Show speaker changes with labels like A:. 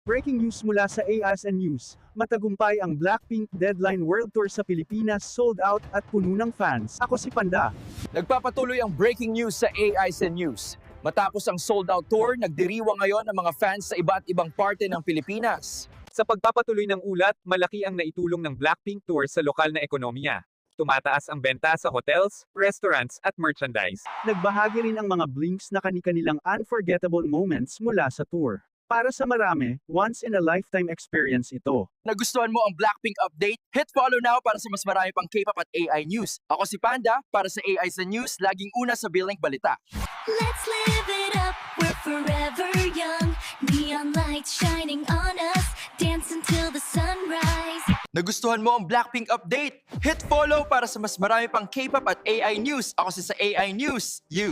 A: Breaking news mula sa ASN News, matagumpay ang Blackpink Deadline World Tour sa Pilipinas, sold out at puno ng fans. Ako si Panda.
B: Nagpapatuloy ang breaking news sa AICN News. Matapos ang sold-out tour, nagdiriwang ngayon ang mga fans sa iba't ibang parte ng Pilipinas.
C: Sa pagpapatuloy ng ulat, malaki ang naitulong ng Blackpink Tour sa lokal na ekonomiya. Tumataas ang benta sa hotels, restaurants at merchandise.
A: Nagbahagi rin ang mga blinks na kani-kanilang unforgettable moments mula sa tour. Para sa marami, once-in-a-lifetime experience ito.
B: Nagustuhan mo ang Blackpink update? Hit follow now para sa mas marami pang K-pop at AI News. Ako si Panda, para sa AICN News, laging una sa Bilink Balita.
D: Let's live it up, we're forever young. Neon lights shining on us, dance until the sunrise.
B: Nagustuhan mo ang Blackpink update? Hit follow para sa mas marami pang K-pop at AI News. Ako si sa AI News, you.